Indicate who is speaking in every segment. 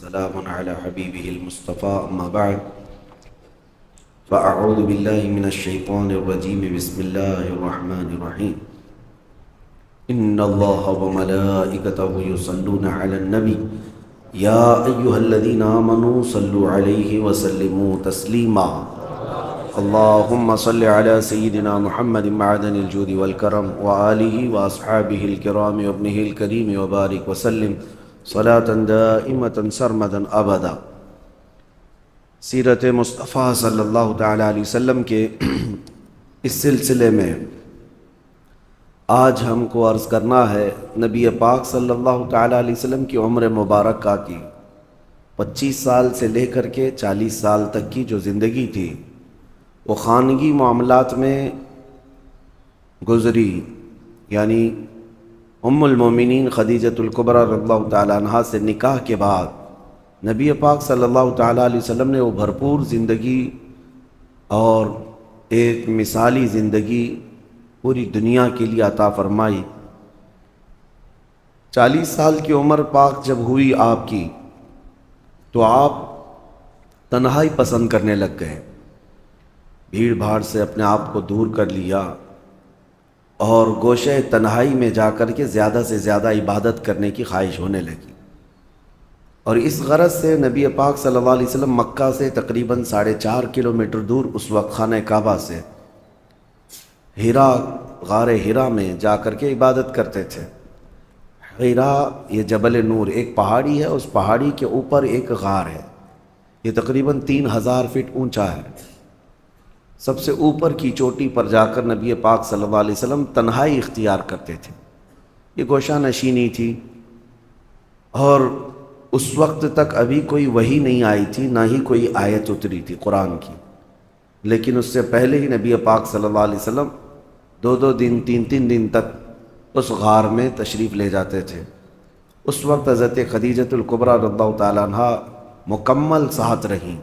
Speaker 1: وسلام على حبيبه المصطفى أما بعد فأعوذ بالله من الشيطان الرجيم بسم الله الرحمن الرحيم إن الله وملائكته يصلون على النبي يا أيها الذين آمنوا صلوا عليه وسلموا تسليما اللهم صل على سيدنا محمد معدن الجود والكرم وآله وأصحابه الكرام وابنه الكريم وبارك وسلم صلاة دائمة سرمدا أبدا۔ سیرت مصطفیٰ صلی اللہ تعالیٰ علیہ وسلم کے اس سلسلے میں آج ہم کو عرض کرنا ہے نبی پاک صلی اللہ تعالیٰ علیہ وسلم کی عمر مبارکہ کی 25 سال سے لے کر کے 40 سال تک کی جو زندگی تھی وہ خانگی معاملات میں گزری، یعنی ام المومنین خدیجۃ الکبریٰ رضی اللہ تعالیٰ عنہا سے نکاح کے بعد نبی پاک صلی اللہ تعالیٰ علیہ وسلم نے وہ بھرپور زندگی اور ایک مثالی زندگی پوری دنیا کے لیے عطا فرمائی۔ 40 سال کی عمر پاک جب ہوئی آپ کی تو آپ تنہائی پسند کرنے لگ گئے، بھیڑ بھاڑ سے اپنے آپ کو دور کر لیا اور گوشہ تنہائی میں جا کر کے زیادہ سے زیادہ عبادت کرنے کی خواہش ہونے لگی، اور اس غرض سے نبی پاک صلی اللہ علیہ وسلم مکہ سے تقریباً 4.5 کلومیٹر دور اس وقت خانہ کعبہ سے غار ہیرا میں جا کر کے عبادت کرتے تھے۔ ہیرا یہ جبل نور ایک پہاڑی ہے، اس پہاڑی کے اوپر ایک غار ہے، یہ تقریباً 3000 فٹ اونچا ہے۔ سب سے اوپر کی چوٹی پر جا کر نبی پاک صلی اللہ علیہ وسلم تنہائی اختیار کرتے تھے۔ یہ گوشہ نشینی تھی اور اس وقت تک ابھی کوئی وحی نہیں آئی تھی، نہ ہی کوئی آیت اتری تھی قرآن کی، لیکن اس سے پہلے ہی نبی پاک صلی اللہ علیہ وسلم 2 دن 3 دن تک اس غار میں تشریف لے جاتے تھے۔ اس وقت حضرت خدیجۃ الکبریٰ رضی اللہ تعالیٰ عنہا مکمل ساتھ رہیں،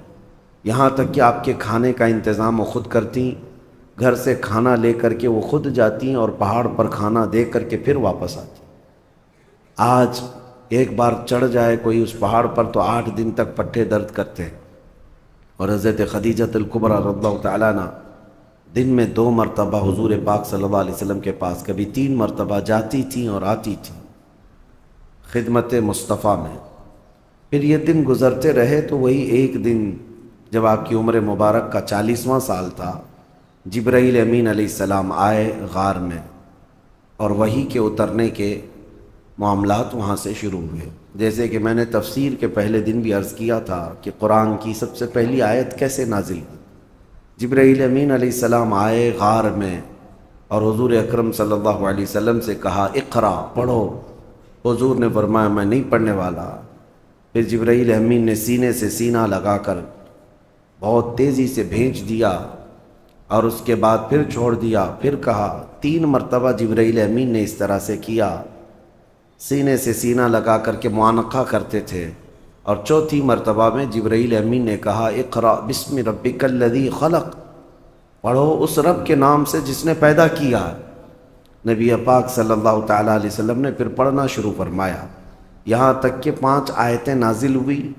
Speaker 1: یہاں تک کہ آپ کے کھانے کا انتظام وہ خود کرتیں، گھر سے کھانا لے کر کے وہ خود جاتی اور پہاڑ پر کھانا دے کر کے پھر واپس آتی۔ آج ایک بار چڑھ جائے کوئی اس پہاڑ پر تو 8 دن تک پٹھے درد کرتے ہیں، اور حضرت خدیجۃ الکبریٰ رضی اللہ تعالیٰ عنہ دن میں 2 مرتبہ حضور پاک صلی اللہ علیہ وسلم کے پاس، کبھی 3 مرتبہ جاتی تھیں اور آتی تھیں خدمت مصطفیٰ میں۔ پھر یہ دن گزرتے رہے تو وہی ایک دن جب آپ کی عمر مبارک کا 40واں سال تھا، جبرائیل امین علیہ السلام آئے غار میں، اور وحی کے اترنے کے معاملات وہاں سے شروع ہوئے۔ جیسے کہ میں نے تفسیر کے پہلے دن بھی عرض کیا تھا کہ قرآن کی سب سے پہلی آیت کیسے نازل ہوئی۔ جبرائیل امین علیہ السلام آئے غار میں اور حضور اکرم صلی اللہ علیہ وسلم سے کہا اقرا، پڑھو۔ حضور نے فرمایا میں نہیں پڑھنے والا۔ پھر جبرائیل امین نے سینے سے سینہ لگا کر بہت تیزی سے بھیج دیا اور اس کے بعد پھر چھوڑ دیا، پھر کہا۔ 3 مرتبہ جبرائیل امین نے اس طرح سے کیا، سینے سے سینہ لگا کر کے معانقہ کرتے تھے، اور 4تھی مرتبہ میں جبرائیل امین نے کہا اقرا بسم ربک الذی خلق، پڑھو اس رب کے نام سے جس نے پیدا کیا۔ نبی پاک صلی اللہ تعالیٰ علیہ وسلم نے پھر پڑھنا شروع فرمایا، یہاں تک کہ 5 آیتیں نازل ہوئی۔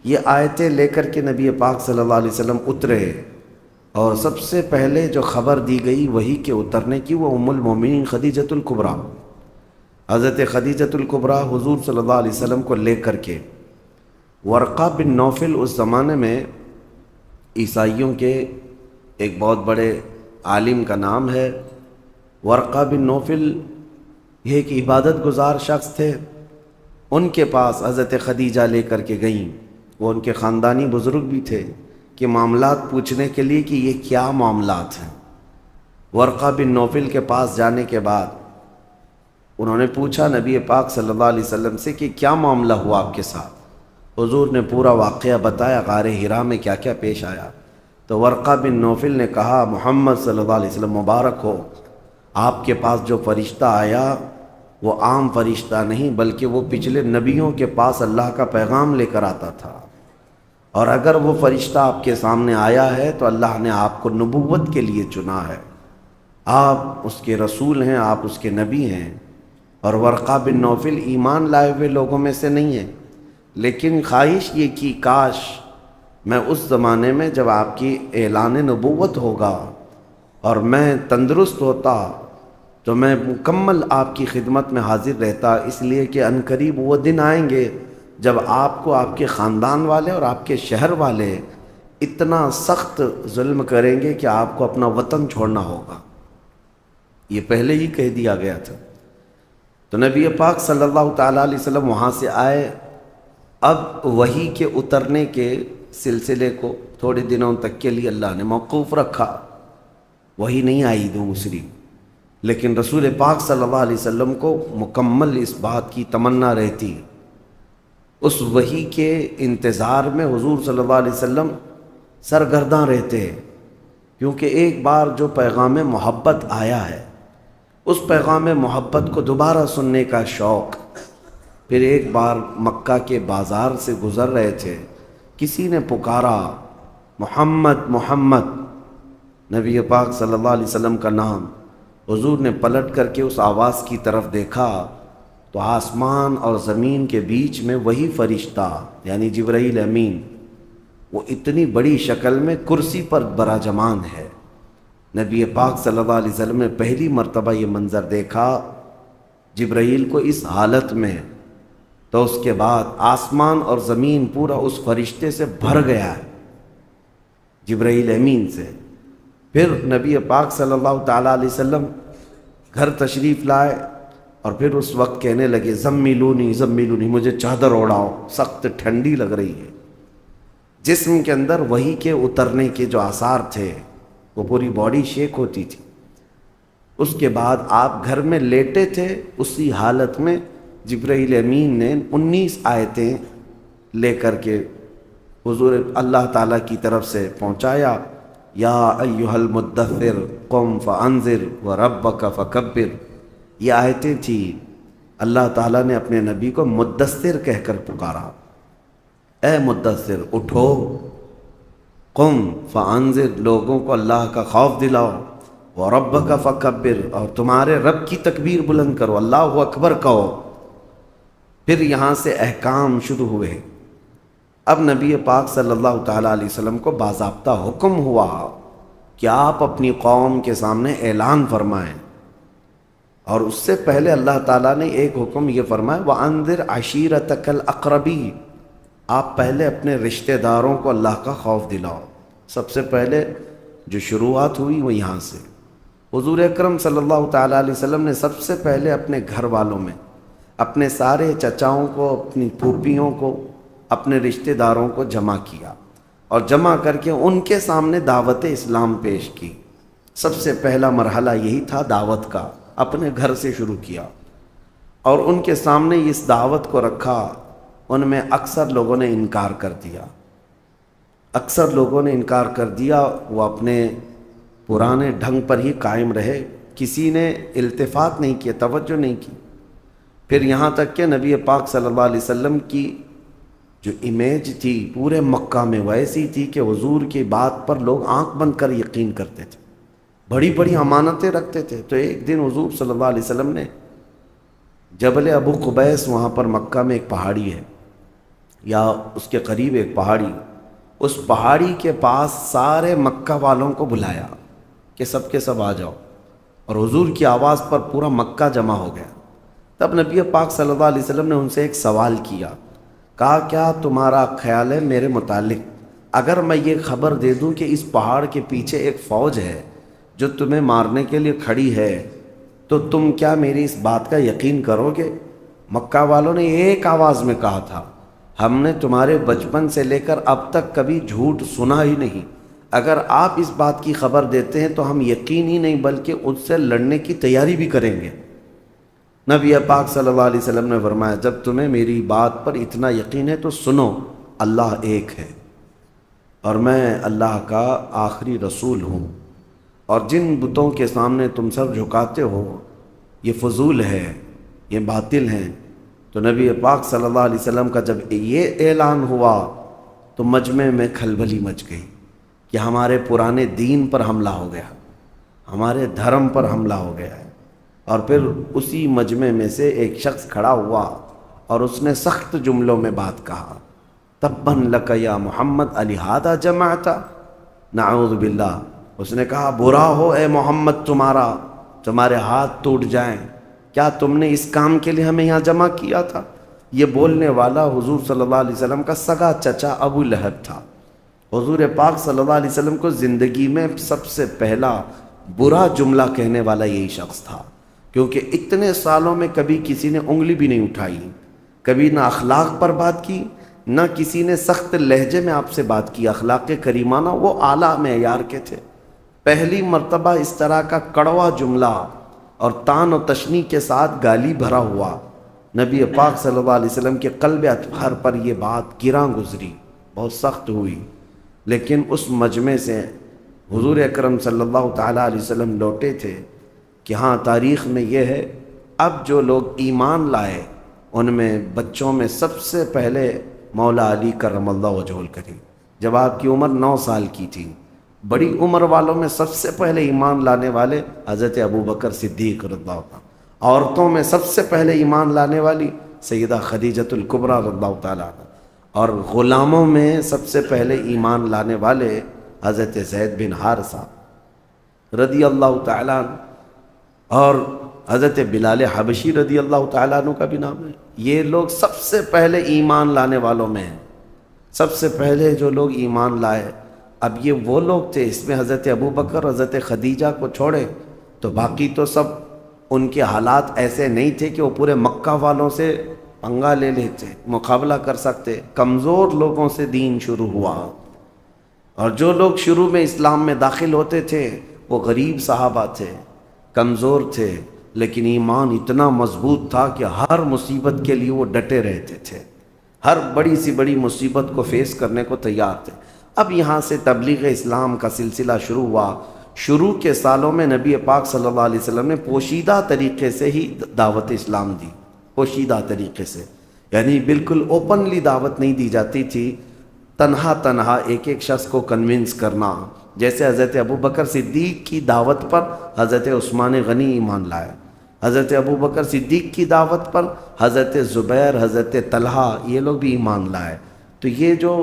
Speaker 1: یہ آیتیں لے کر کے نبی پاک صلی اللہ علیہ وسلم اترے، اور سب سے پہلے جو خبر دی گئی وحی کے اترنے کی وہ ام المومنین خدیجۃ الکبریٰ، حضرت خدیجۃ الکبریٰ حضور صلی اللہ علیہ وسلم کو لے کر کے ورقہ بن نوفل، اس زمانے میں عیسائیوں کے ایک بہت بڑے عالم کا نام ہے ورقہ بن نوفل، یہ ایک عبادت گزار شخص تھے۔ ان کے پاس حضرت خدیجہ لے کر کے گئیں، وہ ان کے خاندانی بزرگ بھی تھے، کہ معاملات پوچھنے کے لیے کہ یہ کیا معاملات ہیں۔ ورقہ بن نوفل کے پاس جانے کے بعد انہوں نے پوچھا نبی پاک صلی اللہ علیہ وسلم سے کہ کیا معاملہ ہوا آپ کے ساتھ۔ حضور نے پورا واقعہ بتایا، غار ہیرا میں کیا کیا پیش آیا۔ تو ورقہ بن نوفل نے کہا محمد صلی اللہ علیہ وسلم مبارک ہو، آپ کے پاس جو فرشتہ آیا وہ عام فرشتہ نہیں، بلکہ وہ پچھلے نبیوں کے پاس اللہ کا پیغام لے کر آتا تھا، اور اگر وہ فرشتہ آپ کے سامنے آیا ہے تو اللہ نے آپ کو نبوت کے لیے چنا ہے، آپ اس کے رسول ہیں، آپ اس کے نبی ہیں۔ اور ورقہ بن نوفل ایمان لائے ہوئے لوگوں میں سے نہیں ہے، لیکن خواہش یہ کی کاش میں اس زمانے میں جب آپ کی اعلان نبوت ہوگا اور میں تندرست ہوتا تو میں مکمل آپ کی خدمت میں حاضر رہتا، اس لیے کہ عنقریب وہ دن آئیں گے جب آپ کو آپ کے خاندان والے اور آپ کے شہر والے اتنا سخت ظلم کریں گے کہ آپ کو اپنا وطن چھوڑنا ہوگا۔ یہ پہلے ہی کہہ دیا گیا تھا۔ تو نبی پاک صلی اللہ تعالیٰ علیہ وسلم وہاں سے آئے۔ اب وحی کے اترنے کے سلسلے کو تھوڑے دنوں تک کے لیے اللہ نے موقوف رکھا، وحی نہیں آئی دوسری، لیکن رسول پاک صلی اللہ علیہ وسلم کو مکمل اس بات کی تمنا رہتی، اس وحی کے انتظار میں حضور صلی اللہ علیہ وسلم سرگرداں رہتے، کیونکہ ایک بار جو پیغام محبت آیا ہے اس پیغام محبت کو دوبارہ سننے کا شوق۔ پھر ایک بار مکہ کے بازار سے گزر رہے تھے، کسی نے پکارا محمد محمد، نبی پاک صلی اللہ علیہ وسلم کا نام۔ حضور نے پلٹ کر کے اس آواز کی طرف دیکھا تو آسمان اور زمین کے بیچ میں وہی فرشتہ یعنی جبرائیل امین، وہ اتنی بڑی شکل میں کرسی پر براجمان ہے۔ نبی پاک صلی اللہ علیہ وسلم نے پہلی مرتبہ یہ منظر دیکھا جبرائیل کو اس حالت میں، تو اس کے بعد آسمان اور زمین پورا اس فرشتے سے بھر گیا ہے، جبرائیل امین سے۔ پھر نبی پاک صلی اللہ تعالیٰ علیہ وسلم گھر تشریف لائے اور پھر اس وقت کہنے لگے زمیلونی زمیلونی، مجھے چادر اوڑھاؤ، سخت ٹھنڈی لگ رہی ہے۔ جسم کے اندر وحی کے اترنے کے جو آثار تھے وہ پوری باڈی شیک ہوتی تھی۔ اس کے بعد آپ گھر میں لیٹے تھے، اسی حالت میں جبرائیل امین نے 19 آیتیں لے کر کے حضور اللہ تعالیٰ کی طرف سے پہنچایا۔ یا ایھا المدثر قم فانذر وربک فکبر، یہ آیتیں تھیں۔ اللہ تعالیٰ نے اپنے نبی کو مدثر کہہ کر پکارا، اے مدثر اٹھو، قم فانذر، لوگوں کو اللہ کا خوف دلاؤ، وربک فکبر، اور تمہارے رب کی تکبیر بلند کرو، اللہ اکبر کہو۔ پھر یہاں سے احکام شروع ہوئے۔ اب نبی پاک صلی اللہ تعالیٰ علیہ وسلم کو باضابطہ حکم ہوا کہ آپ اپنی قوم کے سامنے اعلان فرمائیں، اور اس سے پہلے اللہ تعالیٰ نے ایک حکم یہ فرمایا وَأَنذِرْ عَشِيرَتَكَ الْأَقْرَبِينَ، آپ پہلے اپنے رشتہ داروں کو اللہ کا خوف دلاؤ۔ سب سے پہلے جو شروعات ہوئی وہ یہاں سے، حضور اکرم صلی اللہ تعالیٰ علیہ وسلم نے سب سے پہلے اپنے گھر والوں میں اپنے سارے چچاؤں کو، اپنی پھوپھیوں کو، اپنے رشتہ داروں کو جمع کیا اور جمع کر کے ان کے سامنے دعوت اسلام پیش کی۔ سب سے پہلا مرحلہ یہی تھا دعوت کا، اپنے گھر سے شروع کیا اور ان کے سامنے اس دعوت کو رکھا۔ ان میں اکثر لوگوں نے انکار کر دیا، اکثر لوگوں نے انکار کر دیا، وہ اپنے پرانے ڈھنگ پر ہی قائم رہے، کسی نے التفات نہیں کیا، توجہ نہیں کی۔ پھر یہاں تک کہ نبی پاک صلی اللہ علیہ وسلم کی جو امیج تھی پورے مکہ میں ویسی تھی کہ حضور کی بات پر لوگ آنکھ بند کر یقین کرتے تھے، بڑی بڑی امانتیں رکھتے تھے۔ تو ایک دن حضور صلی اللہ علیہ وسلم نے جبل ابو قبیس، وہاں پر مکہ میں ایک پہاڑی ہے یا اس کے قریب ایک پہاڑی، اس پہاڑی کے پاس سارے مکہ والوں کو بلایا کہ سب کے سب آ جاؤ، اور حضور کی آواز پر پورا مکہ جمع ہو گیا۔ تب نبی پاک صلی اللہ علیہ وسلم نے ان سے ایک سوال کیا، کہا کیا تمہارا خیال ہے میرے متعلق اگر میں یہ خبر دے دوں کہ اس پہاڑ کے پیچھے ایک فوج ہے جو تمہیں مارنے کے لیے کھڑی ہے، تو تم کیا میری اس بات کا یقین کرو گے؟ مکہ والوں نے ایک آواز میں کہا تھا، ہم نے تمہارے بچپن سے لے کر اب تک کبھی جھوٹ سنا ہی نہیں، اگر آپ اس بات کی خبر دیتے ہیں تو ہم یقین ہی نہیں بلکہ اس سے لڑنے کی تیاری بھی کریں گے۔ نبی پاک صلی اللہ علیہ وسلم نے فرمایا جب تمہیں میری بات پر اتنا یقین ہے تو سنو، اللہ ایک ہے اور میں اللہ کا آخری رسول ہوں، اور جن بتوں کے سامنے تم سر جھکاتے ہو یہ فضول ہے، یہ باطل ہیں۔ تو نبی پاک صلی اللہ علیہ وسلم کا جب یہ اعلان ہوا تو مجمع میں کھلبلی مچ گئی کہ ہمارے پرانے دین پر حملہ ہو گیا، ہمارے دھرم پر حملہ ہو گیا ہے۔ اور پھر اسی مجمع میں سے ایک شخص کھڑا ہوا اور اس نے سخت جملوں میں بات کہا، تبن لک یا محمد الہذا جمعت، نعوذ باللہ، اس نے کہا برا ہو اے محمد تمہارے ہاتھ ٹوٹ جائیں، کیا تم نے اس کام کے لیے ہمیں یہاں جمع کیا تھا؟ یہ بولنے والا حضور صلی اللہ علیہ وسلم کا سگا چچا ابو لہب تھا۔ حضور پاک صلی اللہ علیہ وسلم کو زندگی میں سب سے پہلا برا جملہ کہنے والا یہی شخص تھا، کیونکہ اتنے سالوں میں کبھی کسی نے انگلی بھی نہیں اٹھائی، کبھی نہ اخلاق پر بات کی، نہ کسی نے سخت لہجے میں آپ سے بات کی۔ اخلاق کریمانہ وہ اعلیٰ معیار کے تھے۔ پہلی مرتبہ اس طرح کا کڑوا جملہ اور طعن و تشنیع کے ساتھ گالی بھرا ہوا نبی پاک صلی اللہ علیہ وسلم کے قلب اطہر پر یہ بات گراں گزری، بہت سخت ہوئی۔ لیکن اس مجمع سے حضور اکرم صلی اللہ تعالیٰ علیہ وسلم لوٹے تھے کہ ہاں تاریخ میں یہ ہے، اب جو لوگ ایمان لائے ان میں بچوں میں سب سے پہلے مولا علی کرم اللہ وجہہ الکریم، جب آپ کی عمر 9 سال کی تھی۔ بڑی عمر والوں میں سب سے پہلے ایمان لانے والے حضرت ابوبکر صدیق رضی اللہ عنہ، عورتوں میں سب سے پہلے ایمان لانے والی سیدہ خدیجۃ الکبریٰ رضی اللہ تعالیٰ عنہ، اور غلاموں میں سب سے پہلے ایمان لانے والے حضرت زید بن حارثہ رضی اللہ تعالیٰ عنہ، اور حضرت بلال حبشی رضی اللہ تعالیٰ عنہ کا بھی نام ہے۔ یہ لوگ سب سے پہلے ایمان لانے والوں میں ہیں، سب سے پہلے جو لوگ ایمان لائے۔ اب یہ وہ لوگ تھے، اس میں حضرت ابوبکر، حضرت خدیجہ کو چھوڑے تو باقی تو سب ان کے حالات ایسے نہیں تھے کہ وہ پورے مکہ والوں سے پنگا لے لیتے، مقابلہ کر سکتے۔ کمزور لوگوں سے دین شروع ہوا، اور جو لوگ شروع میں اسلام میں داخل ہوتے تھے وہ غریب صحابہ تھے، کمزور تھے، لیکن ایمان اتنا مضبوط تھا کہ ہر مصیبت کے لیے وہ ڈٹے رہتے تھے، ہر بڑی سی بڑی مصیبت کو فیس کرنے کو تیار تھے۔ اب یہاں سے تبلیغ اسلام کا سلسلہ شروع ہوا۔ شروع کے سالوں میں نبی پاک صلی اللہ علیہ وسلم نے پوشیدہ طریقے سے ہی دعوت اسلام دی، پوشیدہ طریقے سے، یعنی بالکل اوپنلی دعوت نہیں دی جاتی تھی، تنہا ایک ایک شخص کو کنونس کرنا۔ جیسے حضرت ابوبکر صدیق کی دعوت پر حضرت عثمان غنی ایمان لائے، حضرت ابوبکر صدیق کی دعوت پر حضرت زبیر، حضرت طلحہ، یہ لوگ بھی ایمان لائے۔ تو یہ جو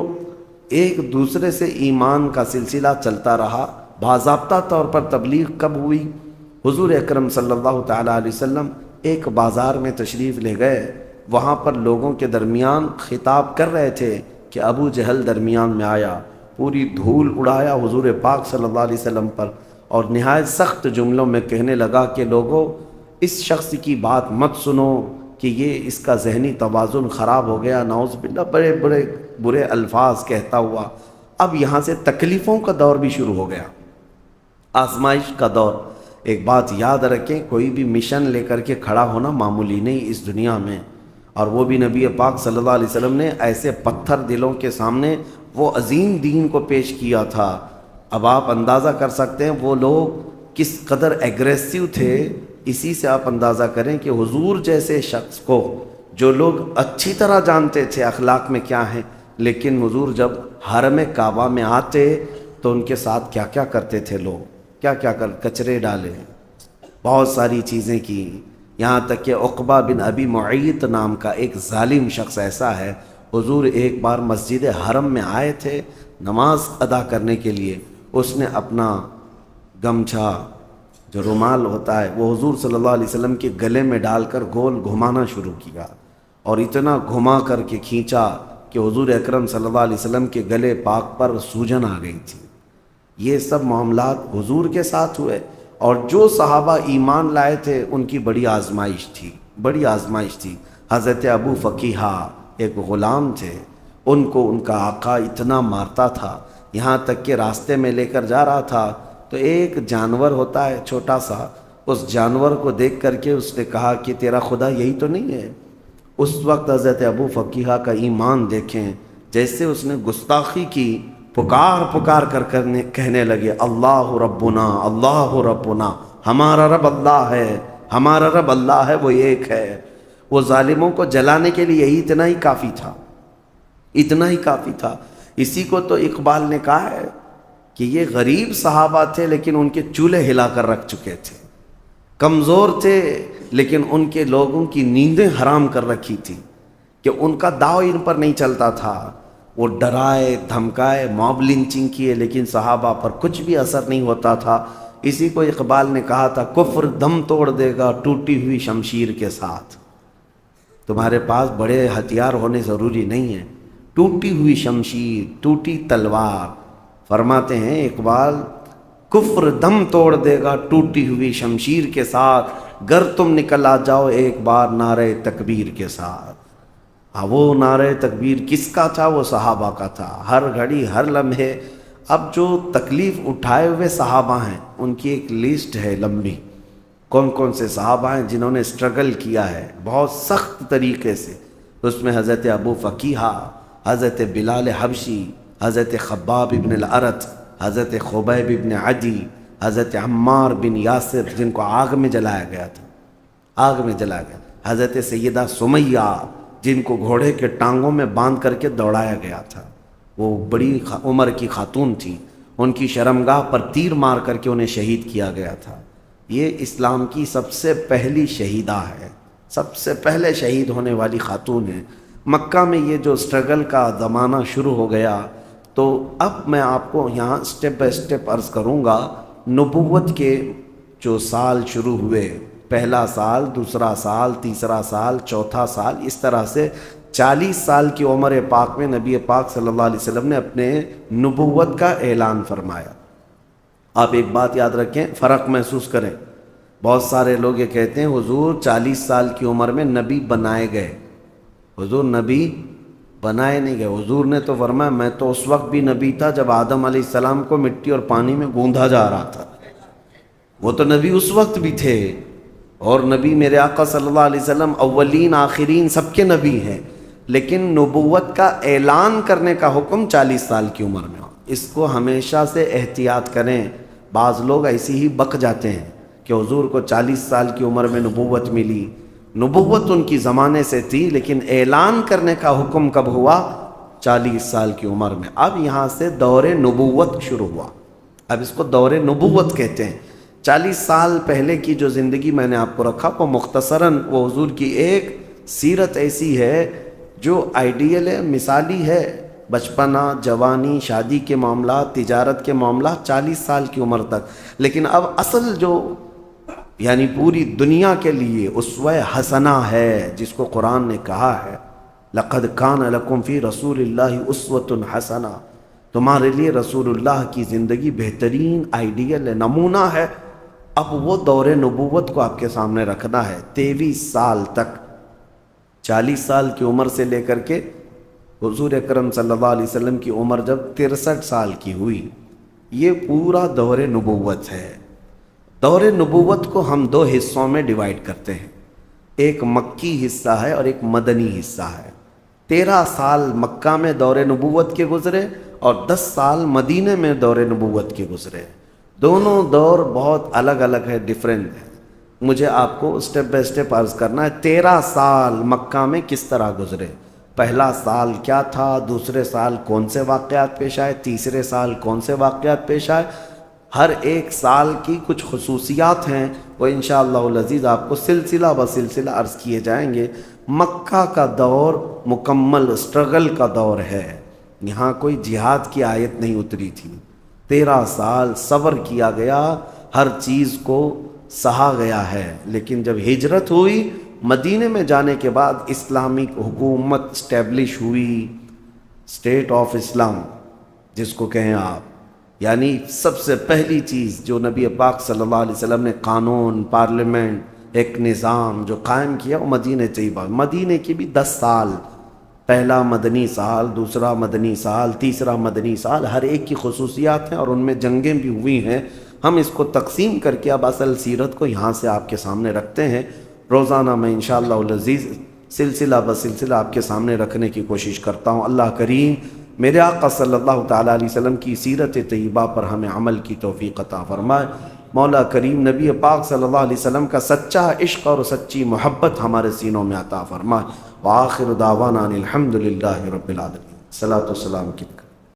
Speaker 1: ایک دوسرے سے ایمان کا سلسلہ چلتا رہا، باضابطہ طور پر تبلیغ کب ہوئی؟ حضور اکرم صلی اللہ تعالیٰ علیہ وسلم ایک بازار میں تشریف لے گئے، وہاں پر لوگوں کے درمیان خطاب کر رہے تھے کہ ابو جہل درمیان میں آیا، پوری دھول اڑایا حضور پاک صلی اللہ علیہ وسلم پر، اور نہایت سخت جملوں میں کہنے لگا کہ لوگوں اس شخص کی بات مت سنو کہ یہ اس کا ذہنی توازن خراب ہو گیا، نعوذ باللہ، بڑے بڑے برے الفاظ کہتا ہوا۔ اب یہاں سے تکلیفوں کا دور بھی شروع ہو گیا، آزمائش کا دور۔ ایک بات یاد رکھیں، کوئی بھی مشن لے کر کے کھڑا ہونا معمولی نہیں اس دنیا میں، اور وہ بھی نبی پاک صلی اللہ علیہ وسلم نے ایسے پتھر دلوں کے سامنے وہ عظیم دین کو پیش کیا تھا۔ اب آپ اندازہ کر سکتے ہیں وہ لوگ کس قدر ایگریسو تھے، اسی سے آپ اندازہ کریں کہ حضور جیسے شخص کو جو لوگ اچھی طرح جانتے تھے اخلاق میں کیا ہیں، لیکن حضور جب حرم کعبہ میں آتے تو ان کے ساتھ کیا کیا کرتے تھے لوگ، کیا کچرے ڈالے، بہت ساری چیزیں کی، یہاں تک کہ عقبہ بن ابی معیط نام کا ایک ظالم شخص ایسا ہے، حضور ایک بار مسجد حرم میں آئے تھے نماز ادا کرنے کے لیے، اس نے اپنا گمچھا جو رومال ہوتا ہے وہ حضور صلی اللہ علیہ وسلم کے گلے میں ڈال کر گول گھمانا شروع کیا، اور اتنا گھما کر کے کھینچا کہ حضور اکرم صلی اللہ علیہ وسلم کے گلے پاک پر سوجن آ گئی تھی۔ یہ سب معاملات حضور کے ساتھ ہوئے، اور جو صحابہ ایمان لائے تھے ان کی بڑی آزمائش تھی۔ حضرت ابو فقیہہ ایک غلام تھے، ان کو ان کا آقا اتنا مارتا تھا، یہاں تک کہ راستے میں لے کر جا رہا تھا تو ایک جانور ہوتا ہے چھوٹا سا، اس جانور کو دیکھ کر کے اس نے کہا کہ تیرا خدا یہی تو نہیں ہے۔ اس وقت حضرت ابو فقیہہ کا ایمان دیکھیں، جیسے اس نے گستاخی کی، پکار کر کہنے لگے اللہ ربنا، ہمارا رب اللہ ہے، وہ ایک ہے۔ وہ ظالموں کو جلانے کے لیے یہی اتنا ہی کافی تھا۔ اسی کو تو اقبال نے کہا ہے کہ یہ غریب صحابہ تھے لیکن ان کے چولہے ہلا کر رکھ چکے تھے، کمزور تھے لیکن ان کے لوگوں کی نیندیں حرام کر رکھی تھی، کہ ان کا داؤ ان پر نہیں چلتا تھا، وہ ڈرائے دھمکائے موب لنچنگ کیے لیکن صحابہ پر کچھ بھی اثر نہیں ہوتا تھا۔ اسی کو اقبال نے کہا تھا کفر دم توڑ دے گا ٹوٹی ہوئی شمشیر کے ساتھ۔ تمہارے پاس بڑے ہتھیار ہونے ضروری نہیں ہیں، ٹوٹی ہوئی شمشیر، ٹوٹی تلوار۔ فرماتے ہیں اقبال کفر دم توڑ دے گا ٹوٹی ہوئی شمشیر کے ساتھ، گر تم نکل آ جاؤ ایک بار نعرہ تکبیر کے ساتھ۔ وہ نعرہ تکبیر کس کا تھا؟ وہ صحابہ کا تھا۔ ہر گھڑی ہر لمحے اب جو تکلیف اٹھائے ہوئے صحابہ ہیں ان کی ایک لسٹ ہے لمبی، کون کون سے صحابہ ہیں جنہوں نے اسٹرگل کیا ہے بہت سخت طریقے سے۔ اس میں حضرت ابو فقیہہ، حضرت بلال حبشی، حضرت خباب ابن الارت، حضرت خبیب ابن عدی، حضرت عمار بن یاسر جن کو آگ میں جلایا گیا تھا، آگ میں جلایا گیا، حضرت سیدہ سمیہ جن کو گھوڑے کے ٹانگوں میں باندھ کر کے دوڑایا گیا تھا، وہ بڑی عمر کی خاتون تھی، ان کی شرمگاہ پر تیر مار کر کے انہیں شہید کیا گیا تھا۔ یہ اسلام کی سب سے پہلی شہیدہ ہے، سب سے پہلے شہید ہونے والی خاتون ہے۔ مکہ میں یہ جو اسٹرگل کا زمانہ شروع ہو گیا، تو اب میں آپ کو یہاں سٹیپ بائی سٹیپ عرض کروں گا۔ نبوت کے جو سال شروع ہوئے، پہلا سال، دوسرا سال، تیسرا سال، چوتھا سال، اس طرح سے 40 سال کی عمر پاک میں نبی پاک صلی اللہ علیہ وسلم نے اپنے نبوت کا اعلان فرمایا۔ آپ ایک بات یاد رکھیں، فرق محسوس کریں۔ بہت سارے لوگ یہ کہتے ہیں حضور 40 سال کی عمر میں نبی بنائے گئے۔ حضور نبی بنائے نہیں گئے، حضور نے تو فرمایا میں تو اس وقت بھی نبی تھا جب آدم علیہ السلام کو مٹی اور پانی میں گوندھا جا رہا تھا، وہ تو نبی اس وقت بھی تھے۔ اور نبی میرے آقا صلی اللہ علیہ وسلم اولین آخرین سب کے نبی ہیں، لیکن نبوت کا اعلان کرنے کا حکم 40 سال کی عمر میں ہو۔ اس کو ہمیشہ سے احتیاط کریں۔ بعض لوگ ایسے ہی بک جاتے ہیں کہ حضور کو 40 سال کی عمر میں نبوت ملی۔ نبوت ان کی زمانے سے تھی، لیکن اعلان کرنے کا حکم کب ہوا؟ 40 سال کی عمر میں۔ اب یہاں سے دور نبوت شروع ہوا، اب اس کو دور نبوت کہتے ہیں۔ 40 سال پہلے کی جو زندگی میں نے آپ کو رکھا وہ مختصراً وہ حضور کی ایک سیرت ایسی ہے جو آئیڈیل ہے، مثالی ہے۔ بچپنا، جوانی، شادی کے معاملات، تجارت کے معاملات 40 سال کی عمر تک، لیکن اب اصل جو یعنی پوری دنیا کے لیے اسوہ حسنہ ہے، جس کو قرآن نے کہا ہے لَقَدْ كَانَ لَكُمْ فِي رَسُولِ اللَّهِ أُسْوَةٌ حَسَنَةٌ، تمہارے لیے رسول اللہ کی زندگی بہترین آئیڈیل ہے، نمونہ ہے۔ اب وہ دور نبوت کو آپ کے سامنے رکھنا ہے۔ 23 سال تک، 40 سال کی عمر سے لے کر کے حضور اکرم صلی اللہ علیہ وسلم کی عمر جب 63 سال کی ہوئی، یہ پورا دور نبوت ہے۔ دور نبوت کو ہم 2 حصوں میں ڈیوائیڈ کرتے ہیں، ایک مکی حصہ ہے اور ایک مدنی حصہ ہے۔ 13 سال مکہ میں دور نبوت کے گزرے اور 10 سال مدینے میں دور نبوت کے گزرے۔ دونوں دور بہت الگ الگ ہے، ڈیفرنٹ ہے۔ مجھے آپ کو سٹیپ بائی سٹیپ عرض کرنا ہے 13 سال مکہ میں کس طرح گزرے، پہلا سال کیا تھا، دوسرے سال کون سے واقعات پیش آئے، تیسرے سال کون سے واقعات پیش آئے۔ ہر ایک سال کی کچھ خصوصیات ہیں، وہ انشاءاللہ العزیز آپ کو سلسلہ بسلسلہ عرض کیے جائیں گے۔ مکہ کا دور مکمل اسٹرگل کا دور ہے، یہاں کوئی جہاد کی آیت نہیں اتری تھی۔ 13 سال صبر کیا گیا، ہر چیز کو سہا گیا ہے۔ لیکن جب ہجرت ہوئی، مدینے میں جانے کے بعد اسلامک حکومت اسٹیبلش ہوئی، اسٹیٹ آف اسلام جس کو کہیں آپ، یعنی سب سے پہلی چیز جو نبی پاک صلی اللہ علیہ وسلم نے قانون، پارلیمنٹ، ایک نظام جو قائم کیا وہ مدینہ طیبہ۔ مدینے کی بھی 10 سال، پہلا مدنی سال، دوسرا مدنی سال، تیسرا مدنی سال، ہر ایک کی خصوصیات ہیں اور ان میں جنگیں بھی ہوئی ہیں۔ ہم اس کو تقسیم کر کے اب اصل سیرت کو یہاں سے آپ کے سامنے رکھتے ہیں۔ روزانہ میں انشاءاللہ العزیز سلسلہ بسلسلہ آپ کے سامنے رکھنے کی کوشش کرتا ہوں۔ اللہ کریم میرے آقا صلی اللہ تعالیٰ علیہ وسلم کی سیرت طیبہ پر ہمیں عمل کی توفیق عطا فرمائے۔ مولا کریم نبی پاک صلی اللہ علیہ وسلم کا سچا عشق اور سچی محبت ہمارے سینوں میں عطا فرمائے۔ وآخر دعوانا الحمدللہ رب العالمین۔ صلاۃ و سلام کی